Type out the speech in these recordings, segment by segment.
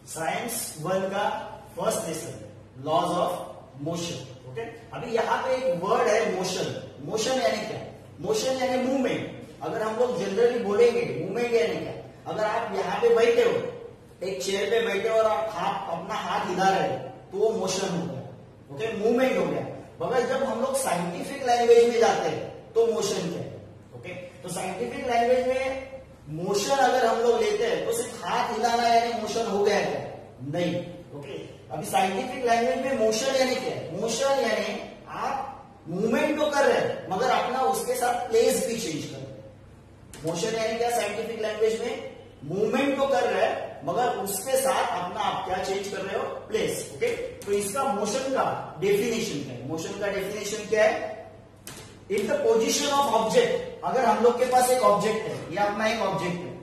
Science 1 का first lesson है, laws of motion. Okay, अभी यहाँ पे एक वर्ड है मोशन। मोशन यानी क्या? मोशन यानी मूवमेंट। अगर हम लोग जनरली बोलेंगे मूवमेंट यानी क्या, अगर आप यहाँ पे बैठे हो, एक चेयर पे बैठे हो और आप अपना हाथ हिला रहे हो, तो वो मोशन हो गया। ओके, मूवमेंट हो गया। मगर जब हम लोग साइंटिफिक लैंग्वेज में जाते हैं तो मोशन क्या है? ओके, तो साइंटिफिक लैंग्वेज में मोशन अगर हम लोग लेते हैं तो सिर्फ हाथ हिलाना यानी मोशन हो गया क्या? नहीं। ओके, अभी साइंटिफिक लैंग्वेज में मोशन यानी क्या है? मोशन यानी आप मूवमेंट तो कर रहे हैं मगर अपना उसके साथ प्लेस भी चेंज कर रहे हैं। मोशन यानी क्या साइंटिफिक लैंग्वेज में? मूवमेंट तो कर रहे हैं मगर उसके साथ अपना आप क्या चेंज कर रहे हो? प्लेस। ओके, तो इसका मोशन का डेफिनेशन क्या है? मोशन का डेफिनेशन क्या है? In the position of object. अगर हम लोग के पास एक ऑब्जेक्ट है, ये अपना एक ऑब्जेक्ट है,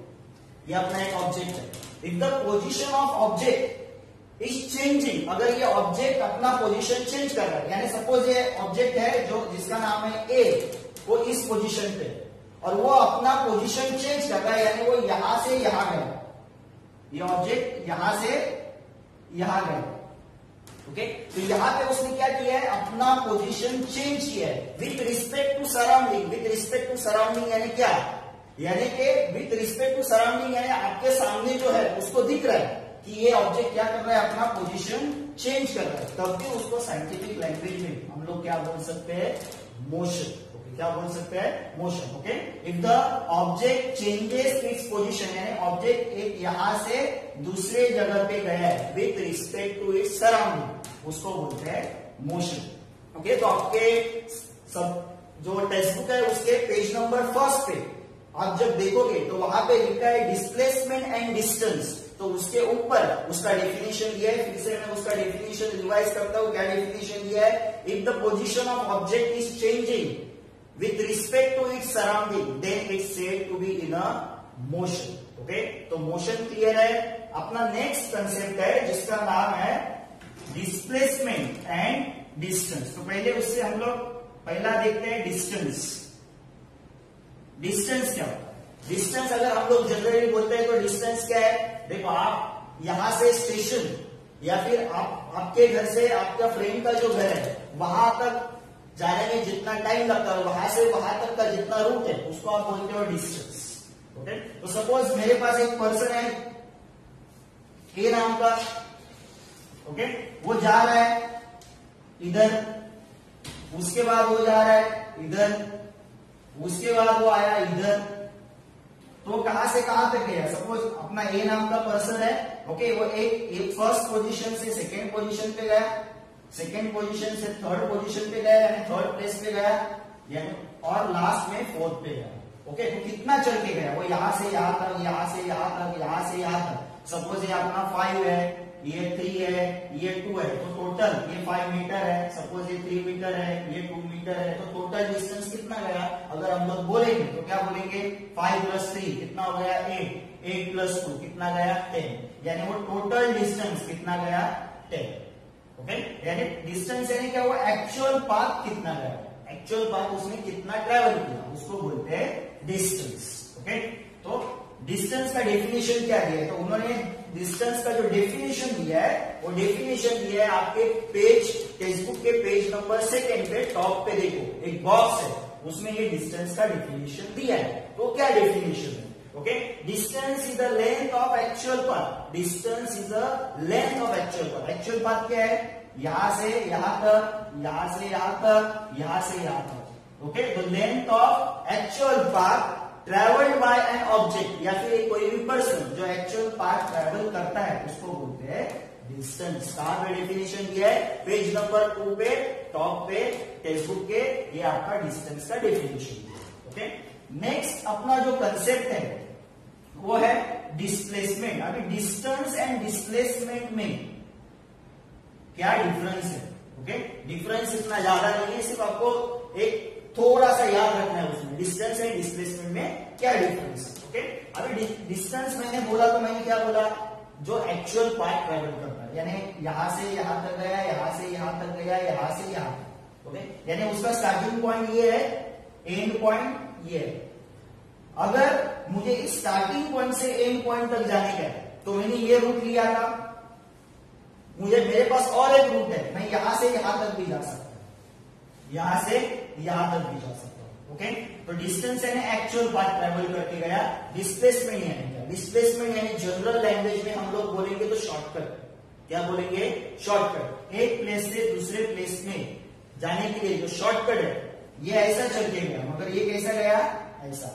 ये अपना एक ऑब्जेक्ट है। If the position of object is changing, अगर ये ऑब्जेक्ट अपना पोजीशन चेंज कर रहा है, यानी सपोज ये ऑब्जेक्ट है जो जिसका नाम है ए, वो इस पोजीशन पे और वो अपना पोजीशन चेंज कर रहा है, यानी वो यहां से यहां गया, ये ऑब्जेक्ट यहां से यहां गया। ओके, तो यहां पे उसने क्या किया है? अपना पोजीशन चेंज किया है with respect to surrounding. With respect to surrounding यानी क्या? यानी कि विथ रिस्पेक्ट टू सराउंडिंग यानी आपके सामने जो है उसको दिख रहा है कि ये ऑब्जेक्ट क्या कर रहा है? अपना पोजीशन चेंज कर रहा है। तब भी उसको साइंटिफिक लैंग्वेज में हम लोग क्या बोल सकते हैं? मोशन। ओके, क्या बोल सकते हैं? Motion. Okay, if the object changes its position, यानी ऑब्जेक्ट एक यहां से दूसरे जगह पे गया है with respect to its surrounding, उसको बोलते हैं मोशन। ओके, तो आपके सब जो टेक्स्ट बुक है उसके पेज नंबर 1 पे आप जब देखोगे तो वहां पे लिखा है डिस्प्लेसमेंट एंड डिस्टेंस, तो उसके ऊपर उसका डेफिनेशन दिया है। फिर से मैं उसका डेफिनेशन रिवाइज करता हूं। क्या डेफिनेशन दिया है? If the position of object is changing with respect to its surrounding then it's said to be in a motion. Okay, तो मोशन क्लियर है। अपना नेक्स्ट कंसेप्ट है जिसका नाम है डिस्प्लेसमेंट एंड डिस्टेंस। तो पहले उससे हम लोग पहला देखते हैं डिस्टेंस। डिस्टेंस क्या होता है? डिस्टेंस अगर हम लोग जनरली बोलते हैं तो डिस्टेंस क्या है? देखो, आप यहां से स्टेशन या फिर आपके घर से आपका फ्रेंड का जो घर है वहां तक जाने में जितना टाइम लगता है, वहां से वहां तक का जितना रूट है उसको आप बोलते हो डिस्टेंस। ओके, तो सपोज मेरे पास एक पर्सन है ए नाम का। ओके, वो जा रहा है इधर, उसके बाद वो जा रहा है इधर, उसके बाद वो आया इधर, तो कहां से कहां तक गया? सपोज अपना ए नाम का पर्सन है। ओके, वो एक फर्स्ट पोजीशन से सेकेंड पोजीशन पे गया, सेकेंड पोजीशन से थर्ड पोजीशन पे गया, यानी थर्ड प्लेस पे गया, यानी और लास्ट में फोर्थ पे गया। ओके, तो कितना चल के गया? वो यहां से यहां तक, यहां से यहां तक, यहां से यहां तक। सपोज ये अपना 5 है, ये 3 है, ये 2 है, तो टोटल ये 5 मीटर है। सपोज ये 3 मीटर है, ये 2 मीटर है, तो टोटल डिस्टेंस कितना गया? अगर हम लोग बोलेंगे तो क्या बोलेंगे? 5 + 3 कितना हो गया? 8, 8 + 2 कितना गया? 10, यानी वो टोटल डिस्टेंस कितना गया? 10। ओके, यानी डिस्टेंस यानी क्या? वो एक्चुअल पाथ कितना गया, एक्चुअल पाथ उसने कितना ट्रेवल किया, उसको बोलते हैं डिस्टेंस। ओके, तो डिस्टेंस का डेफिनेशन क्या दिया है? तो उन्होंने डिस्टेंस का जो डेफिनेशन दिया है वो डेफिनेशन दिया है आपके पेज, टेक्स्ट बुक के पेज नंबर 2 पे टॉप पे देखो एक बॉक्स है, उसमें ये डिस्टेंस का डेफिनेशन दिया है। तो क्या डेफिनेशन है? Okay, distance is the length of actual path. Distance is the length of actual path. Actual path क्या है? यहां से यहां तक, यहां से यहां तक, यहां से यहां तक। Okay, the length of actual path travelled by an object, या फिर कोई भी पर्सन जो एक्चुअल पाथ ट्रेवल करता है उसको बोलते हैं डिस्टेंस। कहां पे डेफिनेशन दिया है? पेज नंबर 2 पे टॉप पे टेक्स्ट बुक के, ये आपका डिस्टेंस का डेफिनेशन है। ओके, नेक्स्ट अपना जो कंसेप्ट है वो है डिस्प्लेसमेंट। अभी डिस्टेंस एंड डिस्प्लेसमेंट में क्या डिफरेंस है? ओके, डिफरेंस इतना ज्यादा नहीं है, सिर्फ आपको एक थोड़ा सा याद रखना है उसमें डिस्टेंस एंड डिस्प्लेसमेंट में क्या डिफरेंस है। ओके, अभी डिस्टेंस मैंने बोला तो मैंने क्या बोला? जो एक्चुअल पाथ ट्रेवल करता है, यानी यहां से यहां तक गया, यहां से यहां तक गया, यहां से यहां तक। ओके, यानी उसका स्टार्टिंग पॉइंट ये है, एंड पॉइंट ये है। अगर मुझे इस स्टार्टिंग पॉइंट से एंड पॉइंट तक जाने का है तो मैंने ये रूट लिया था, मुझे मेरे पास और एक रूट है, मैं यहां से यहां तक भी जा सकता हूं, यहां से यहां तक भी जा सकता हूं। ओके, तो डिस्टेंस यानी एक्चुअल पाथ ट्रेवल करके गया, डिस्प्लेसमेंट यानी क्या, डिस्प्लेसमेंट यानी जनरल लैंग्वेज में हम लोग बोलेंगे तो शॉर्टकट। क्या बोलेंगे? शॉर्टकट। एक प्लेस से दूसरे प्लेस में जाने के लिए जो शॉर्टकट है ये ऐसा चल के गया, मगर ये कैसा गया? ऐसा।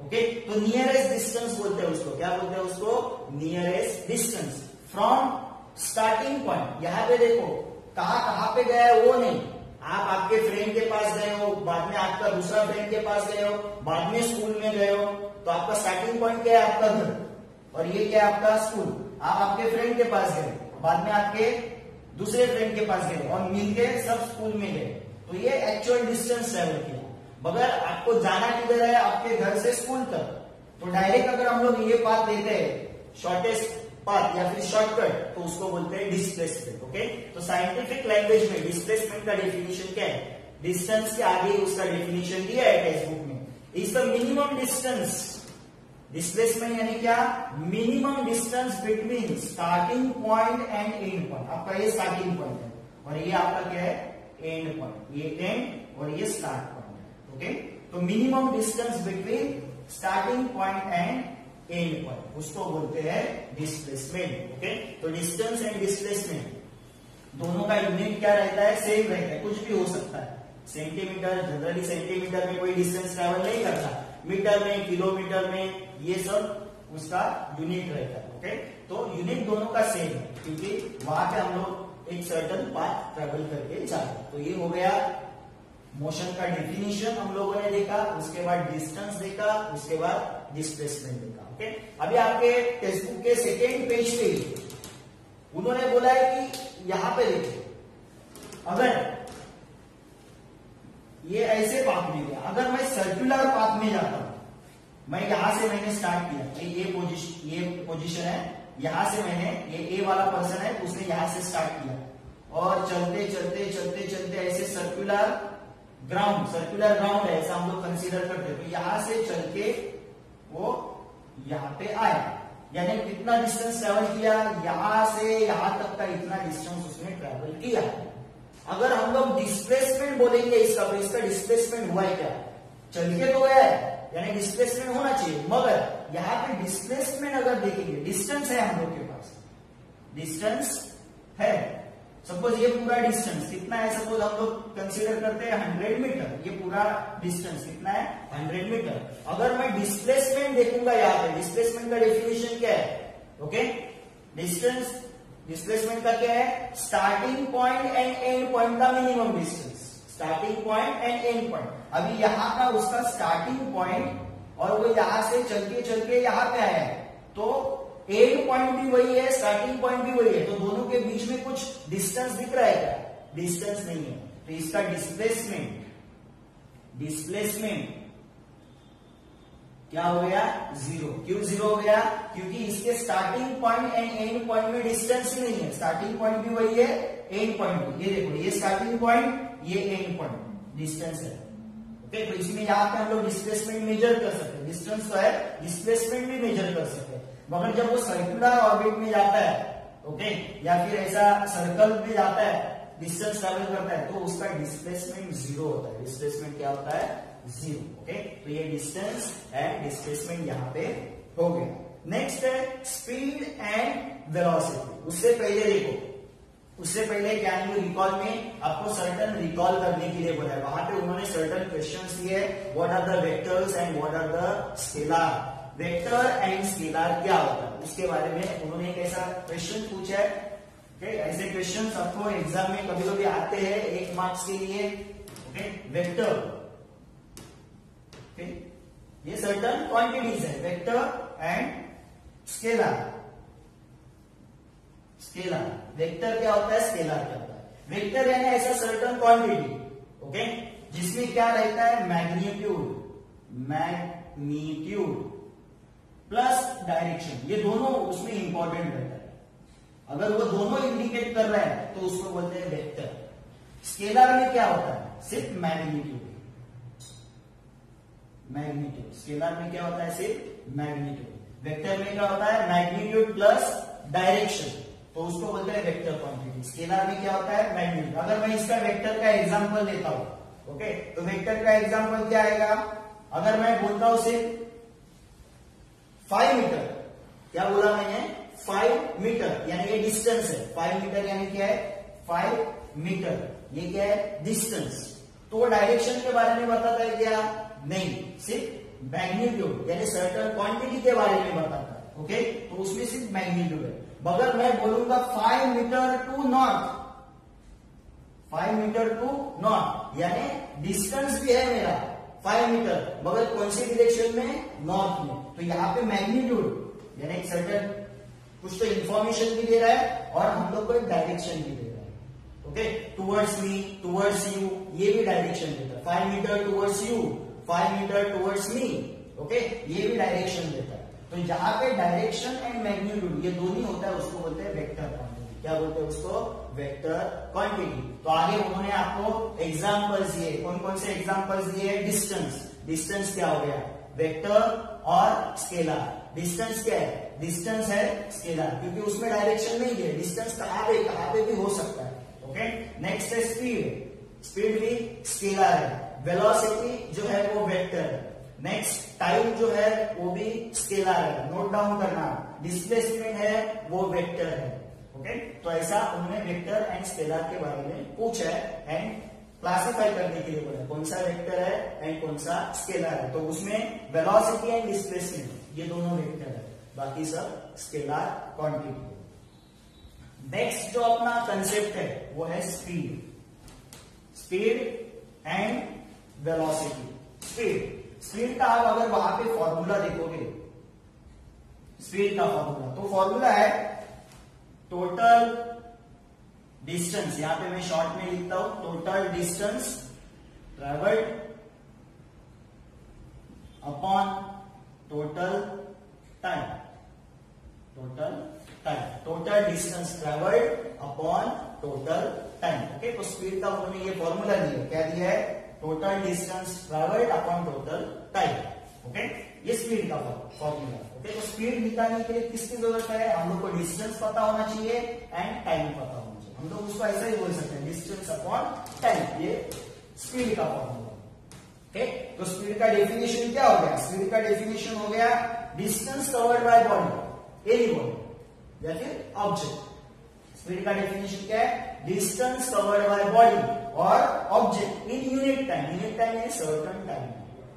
ओके, तो नियरेस्ट डिस्टेंस बोलते हैं उसको। क्या बोलते हैं उसको? Nearest distance from starting point. यहां पे देखो कहां पे गया है वो नहीं, आप आपके फ्रेंड के पास गए हो, बाद में आपका दूसरा फ्रेंड के पास गए हो, बाद में स्कूल में गए हो, तो आपका स्टार्टिंग पॉइंट क्या है? आपका घर, और ये क्या है? आपका स्कूल। आप आपके फ्रेंड के पास गए, बाद में आपके दूसरे फ्रेंड के पास गए और मिलके सब स्कूल में गए, तो ये एक्चुअल डिस्टेंस ट्रेवल किया। मगर आपको जाना किधर है? आपके घर से स्कूल तक, तो डायरेक्ट अगर हम लोग ये पाथ देते हैं शॉर्टेस्ट पाथ या फिर शॉर्टकट, तो उसको बोलते हैं डिस्प्लेसमेंट। ओके, तो साइंटिफिक लैंग्वेज में डिस्प्लेसमेंट का डेफिनेशन क्या है? डिस्टेंस के आगे उसका डेफिनेशन दिया है टेक्स्ट बुक में, is the minimum distance. Displacement यानी क्या? Minimum distance between starting point and end point. आपका ये स्टार्टिंग पॉइंट है और ये आपका क्या है? And point. ये एंड और ये स्टार्ट पॉइंट है। ओके, तो minimum distance between starting point and end point, उसको बोलते हैं डिस्प्लेसमेंट। ओके, तो डिस्टेंस एंड डिस्प्लेसमेंट दोनों का यूनिट क्या रहता है? सेम रहता है, कुछ भी हो सकता है। सेंटीमीटर, जनरली सेंटीमीटर में कोई डिस्टेंस ट्रेवल नहीं करता, मीटर में, किलोमीटर में, ये सब उसका यूनिट रहता है। ओके, तो यूनिट दोनों का सेम है क्योंकि वहां पे हम लोग एक सर्टन पाथ ट्रेवल करके जाते हैं। तो ये हो गया मोशन का डेफिनेशन हम लोगों ने देखा, उसके बाद डिस्टेंस देखा, उसके बाद डिस्प्लेसमेंट देखा। ओके, अभी आपके टेक्स्ट बुक के सेकेंड पेज पे उन्होंने बोला है कि यहां पे देखिए, अगर ये ऐसे पाथ में गया, अगर मैं सर्कुलर पाथ में जाता हूं, मैं यहां से मैंने स्टार्ट किया, ये पोजीशन है, यहां से मैंने, ये ए वाला पर्सन है, उसने यहां से स्टार्ट किया और चलते चलते चलते चलते ऐसे सर्कुलर ग्राउंड है ऐसा हम लोग कंसीडर करते हैं, तो यहां से चल के वो यहां पे आया, यानी कितना डिस्टेंस ट्रेवल किया? यहां से यहां तक का इतना डिस्टेंस उसने ट्रेवल किया। अगर हम लोग डिस्प्लेसमेंट बोलेंगे इसका, तो इसका डिस्प्लेसमेंट हुआ है क्या? चल के तो गया है, यानी डिस्प्लेसमेंट होना चाहिए, मगर यहां पे डिस्प्लेसमेंट अगर देखेंगे, डिस्टेंस है हम लोग के पास, डिस्टेंस है, सपोज ये पूरा डिस्टेंस कितना है? सपोज हम लोग कंसीडर करते हैं 100 मीटर, ये पूरा डिस्टेंस कितना है? 100 मीटर। अगर मैं डिस्प्लेसमेंट देखूंगा यहाँ पे, डिस्प्लेसमेंट का डेफिनेशन क्या है? ओके, डिस्प्लेसमेंट का क्या है? Starting point and end point का minimum distance, starting point and end point. अभी यहाँ का उसका स्टार्टिंग पॉइंट और वो यहां से चल के यहाँ पे आया है, तो एंड पॉइंट भी वही है, स्टार्टिंग पॉइंट भी वही है, तो दोनों के बीच में कुछ डिस्टेंस दिख रहा है क्या? डिस्टेंस नहीं है, तो इसका डिस्प्लेसमेंट क्या हो गया? जीरो। क्यों जीरो हो गया? क्योंकि इसके starting point and end point में डिस्टेंस ही नहीं है, स्टार्टिंग पॉइंट भी वही है, एंड पॉइंट भी। ये देखो, ये स्टार्टिंग पॉइंट, ये एंड पॉइंट, डिस्टेंस है। ओके, तो इसमें यहाँ पे हम लोग डिस्प्लेसमेंट मेजर कर सकते हैं, डिस्टेंस तो है, डिस्प्लेसमेंट भी मेजर कर सकते हैं। मगर जब वो सर्कुलर ऑर्बिट में जाता है, ओके, या फिर ऐसा सर्कल में जाता है, डिस्टेंस ट्रेवल करता है, तो उसका डिस्प्लेसमेंट जीरो होता है। डिस्प्लेसमेंट क्या होता है? जीरो। ओके, तो ये डिस्टेंस एंड डिस्प्लेसमेंट यहाँ पे हो गया। नेक्स्ट है स्पीड एंड वेलोसिटी। उससे पहले देखो, उससे पहले कैन यू रिकॉल में आपको सर्टन रिकॉल करने के लिए बोला है, वहां पे उन्होंने सर्टन क्वेश्चंस दिए, what are the vectors and what are the scalar. Vector and scalar क्या होता है उसके बारे में उन्होंने एक ऐसा क्वेश्चन पूछा है। ऐसे क्वेश्चन आपको एग्जाम में कभी कभी आते हैं 1 मार्क्स के लिए। ओके, वेक्टर, ओके, ये सर्टन क्वांटिटीज है, vector and scalar. Scalar, vector क्या होता है, स्केलर क्या होता है? वेक्टर यानी ऐसा सर्टन क्वांटिटी, ओके, जिसमें क्या रहता है? मैग्नीट्यूड प्लस डायरेक्शन, ये दोनों उसमें इंपॉर्टेंट रहता है। अगर वो दोनों इंडिकेट कर रहा है तो उसको बोलते हैं वेक्टर। स्केलर में क्या होता है? सिर्फ मैग्नीट्यूड, मैग्नीट्यूड। स्केलर में क्या होता है? सिर्फ मैग्नीट्यूड। वेक्टर में क्या होता है? मैग्नीट्यूड प्लस डायरेक्शन, तो उसको बोलते हैं वेक्टर क्वांटिटी। स्केलर में क्या होता है? मैग्नीट्यूड। अगर मैं इसका वेक्टर का एग्जांपल लेता हूं, ओके, तो वेक्टर का एग्जांपल क्या आएगा? अगर मैं बोलता हूं सिर्फ 5 मीटर, क्या बोला मैंने? 5 मीटर, यानी ये डिस्टेंस है। 5 मीटर यानी क्या है? 5 मीटर, ये क्या है? डिस्टेंस। तो वो डायरेक्शन के बारे में बताता है क्या? नहीं, सिर्फ मैग्नीट्यूड यानी सर्टेन क्वांटिटी के बारे में बताता है। ओके, तो उसमें सिर्फ मैग्नीट्यूड है। मगर मैं बोलूंगा 5 metre to north, 5 metre to north, यानी डिस्टेंस भी है मेरा 5 मीटर, मगर कौन सी डायरेक्शन में? नॉर्थ में। तो यहाँ पे मैग्नीट्यूड यानी एक सर्टेन कुछ तो इंफॉर्मेशन भी दे रहा है और हम लोग को एक डायरेक्शन भी दे रहा है। Okay, towards me, towards you, ये भी डायरेक्शन देता है। 5 metre towards you, 5 metre towards me, okay, ये भी डायरेक्शन देता है। तो जहां पे डायरेक्शन एंड मैग्नीट्यूड ये दोनों होता है, उसको बोलते हैं वेक्टर क्वांटिटी। क्या बोलते हैं उसको? Vector quantity. तो आगे उन्होंने आपको एग्जांपल्स दिए। कौन कौन से एग्जांपल्स दिए? डिस्टेंस। डिस्टेंस क्या हो गया? वेक्टर और स्केलर। डिस्टेंस क्या है? डिस्टेंस है स्केलर, क्योंकि उसमें डायरेक्शन नहीं है। डिस्टेंस कहां पे भी हो सकता है। ओके, नेक्स्ट है स्पीड। स्पीड भी स्केलर है। वेलोसिटी जो है वो वेक्टर है। नेक्स्ट टाइम जो है वो भी स्केलर है, नोट डाउन करना। डिस्प्लेसमेंट है वो वेक्टर है। ओके, तो ऐसा उन्होंने वेक्टर एंड स्केलर के बारे में पूछा है एंड क्लासिफाई करने के लिए बोला कौन सा वेक्टर है एंड कौन सा स्केलर है। तो उसमें वेलोसिटी एंड डिस्प्लेसमेंट ये दोनों वेक्टर है, बाकी सब स्केलर क्वांटिटी। नेक्स्ट जो अपना कंसेप्ट है वो है speed. Speed and velocity. Speed का आप अगर वहां पे फॉर्मूला देखोगे, स्पीड का फॉर्मूला, तो फॉर्मूला है टोटल डिस्टेंस। यहां पे मैं शॉर्ट में लिखता हूं, total distance travelled upon total time. Total distance travelled upon total time. Okay, तो स्पीड का उन्होंने ये फॉर्मूला दिया। क्या दिया है? Total distance travelled upon total time. Okay, ये स्पीड का फॉर्मूला। ओके, तो स्पीड निकालने के लिए किसकी जरूरत है? हम लोग को डिस्टेंस पता होना चाहिए एंड टाइम पता होना चाहिए। हम लोग उसको ऐसा ही बोल सकते हैं, डिस्टेंस अपॉन टाइम, ये स्पीड का फॉर्मूला। ओके, तो स्पीड का डेफिनेशन क्या हो गया? स्पीड का डेफिनेशन हो गया distance covered by body, any body या फिर ऑब्जेक्ट। स्पीड का डेफिनेशन क्या है? डिस्टेंस कवर्ड बाय बॉडी और object in unit time. Unit time है certain time.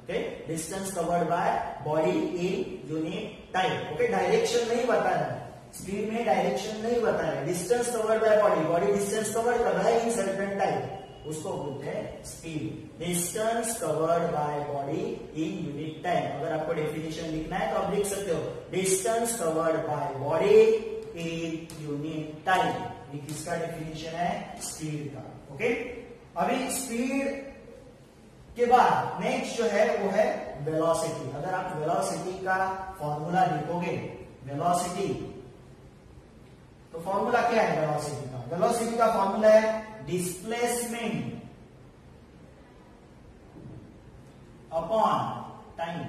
Okay, distance covered by body in unit time. Okay, direction नहीं बता रहा है, स्पीड में डायरेक्शन नहीं बता रहा है। Distance covered by body, body distance covered कर रहा है इन सर्टेन टाइम, उसको बोलते हैं speed. Distance covered by body in unit time. अगर आपको डेफिनेशन लिखना है तो आप लिख सकते हो distance covered by body in unit time. ये किसका डेफिनेशन है? स्पीड का। ओके, अभी स्पीड के बाद नेक्स्ट जो है वो है वेलोसिटी। अगर आप वेलोसिटी का फॉर्मूला लिखोगे, वेलोसिटी, तो फॉर्मूला क्या है वेलोसिटी का? वेलोसिटी का फॉर्मूला है displacement upon time.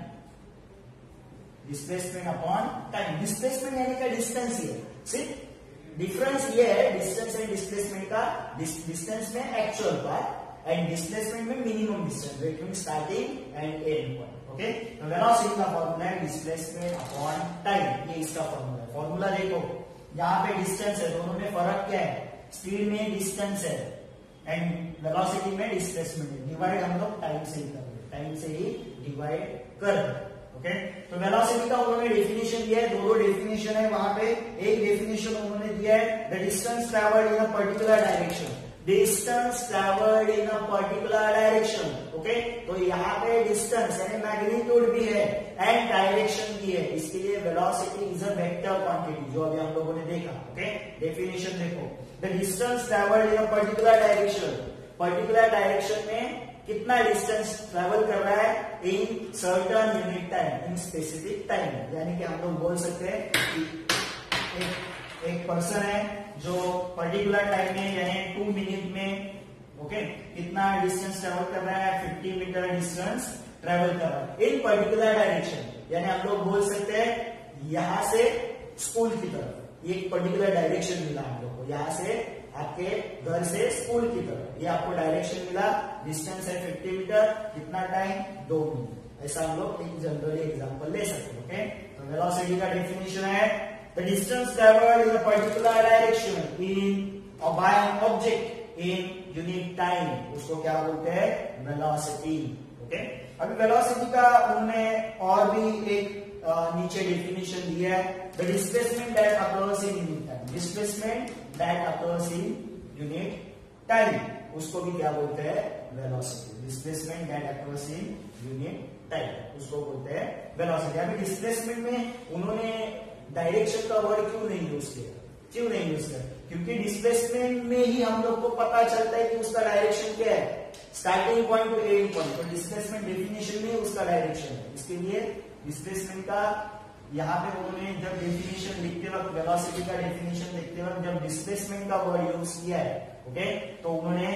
Displacement upon time. Displacement यानी का डिस्टेंस ही है, सिर्फ डिफरेंस ये है डिस्टेंस एंड डिस्प्लेसमेंट का। डिस्टेंस में एक्चुअल पार्ट एंड डिस्प्लेसमेंट में minimum distance between starting and end point. Okay, तो वेलोसिटी का फॉर्मूला है डिस्प्लेसमेंट अपॉन टाइम, ये इसका फॉर्मूला है। फॉर्मूला देखो, यहाँ पे डिस्टेंस है, दोनों में फर्क क्या है? स्पीड में डिस्टेंस है एंड वेलोसिटी में डिस्प्लेसमेंट है। डिवाइड हम लोग टाइम से ही कर रहे हैं, टाइम से ही डिवाइड कर रहे हैं। ओके, तो वेलोसिटी का उन्होंने डेफिनेशन दिया है, दो डेफिनेशन है वहां पे। एक डेफिनेशन उन्होंने दिया है the distance travelled in a particular direction. Distance travelled in a particular direction. Okay, तो यहाँ पे डिस्टेंस यानी मैग्नीट्यूड भी है एंड डायरेक्शन भी है, इसके लिए velocity is a vector quantity, जो अभी हम लोगों ने देखा। ओके, डेफिनेशन देखो, the distance travelled in a particular direction. Particular direction में कितना डिस्टेंस ट्रेवल कर रहा है in certain unit time, in specific time. यानी कि हम लोग बोल सकते हैं कि एक पर्सन है जो पर्टिकुलर टाइम में यानी 2 मिनट में, ओके, कितना डिस्टेंस ट्रेवल कर रहा है? 50 मीटर डिस्टेंस ट्रेवल कर रहा है इन पर्टिकुलर डायरेक्शन, यानी हम लोग बोल सकते हैं यहां से स्कूल की तरफ, ये एक पर्टिकुलर डायरेक्शन मिला हम लोग को, यहां से आपके घर से स्कूल की तरफ, ये आपको डायरेक्शन मिला, डिस्टेंस है 50 मीटर, कितना टाइम 2 मिनट, ऐसा हम लोग एक जनरली एग्जांपल ले सकते हैं। ओके, तो वेलोसिटी का डेफिनेशन है the distance travelled in a particular direction in और by an object in unit time, उसको क्या बोलते हैं, वेलोसिटी। ओके, अभी वेलोसिटी का उन्होंने और भी एक नीचे डेफिनेशन दिया है, the displacement that occurs in unit time, displacement that occurs in unit time, उसको भी क्या बोलते हैं, velocity. Displacement that occurs in unit time, उसको बोलते हैं वेलोसिटी। अभी डिस्प्लेसमेंट में उन्होंने डायरेक्शन का वर्ड क्यों नहीं यूज किया, क्यों नहीं यूज किया, क्योंकि डिस्प्लेसमेंट में ही हम लोग को पता चलता है कि उसका डायरेक्शन क्या है, starting point two and point, तो डिस्प्लेसमेंट डेफिनेशन में उसका डायरेक्शन है, इसके लिए डिस्प्लेसमेंट का यहाँ पे उन्होंने जब डेफिनेशन लिखते वक्त, वेलोसिटी का डेफिनेशन लिखते वक्त जब डिस्प्लेसमेंट का वर्ड यूज किया है, ओके, तो उन्होंने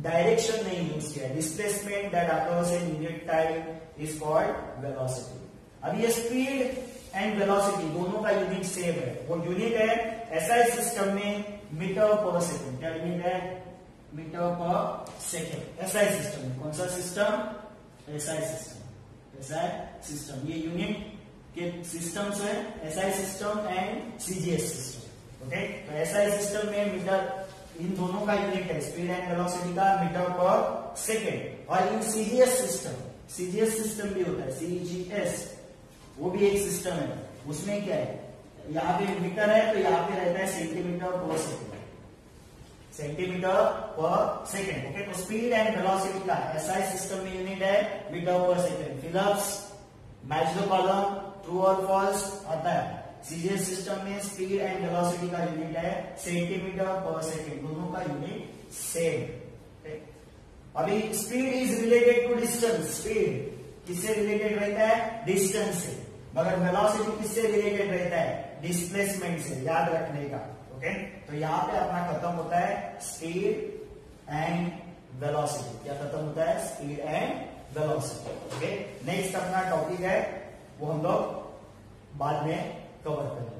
डायरेक्शन नहीं यूज किया। Displacement that occurs in unit time is called velocity. अब ये स्पीड एंड वेलोसिटी दोनों का यूनिट सेम है, वो यूनिट है एसआई सिस्टम में मीटर पर सेकेंड, क्या यूनिट है, metre per second, SI system में। कौन सा system, SI system, SI system, ये यूनिट के सिस्टम्स है, SI system and CGS system. Okay, तो एसआई सिस्टम में मीटर, इन दोनों का यूनिट है स्पीड एंड वेलोसिटी का मीटर पर सेकेंड, और in CGS system, CGS system भी होता है, सीजीएस वो भी एक सिस्टम है, उसमें क्या है, यहाँ पे मीटर है तो यहाँ पे रहता है centimetre per second, centimetre per second. Okay, तो स्पीड एंड वेलोसिटी का एसआई सिस्टम में यूनिट है metre per second. Fill ups, match the column, true और फॉल्स आता है। सीजीएस सिस्टम में स्पीड एंड वेलोसिटी का यूनिट है सेंटीमीटर पर सेकेंड, दोनों का यूनिट सेम। अभी speed is related to distance, speed किससे रिलेटेड रहता है, डिस्टेंस से, मगर वेलोसिटी किससे रिलेटेड रहता है, डिस्प्लेसमेंट से, याद रखने का। ओके, तो यहाँ पे अपना खत्म होता है स्पीड एंड वेलोसिटी, क्या खत्म होता है, speed and velocity. Okay, next अपना टॉपिक है वो हम लोग बाद में कवर करेंगे।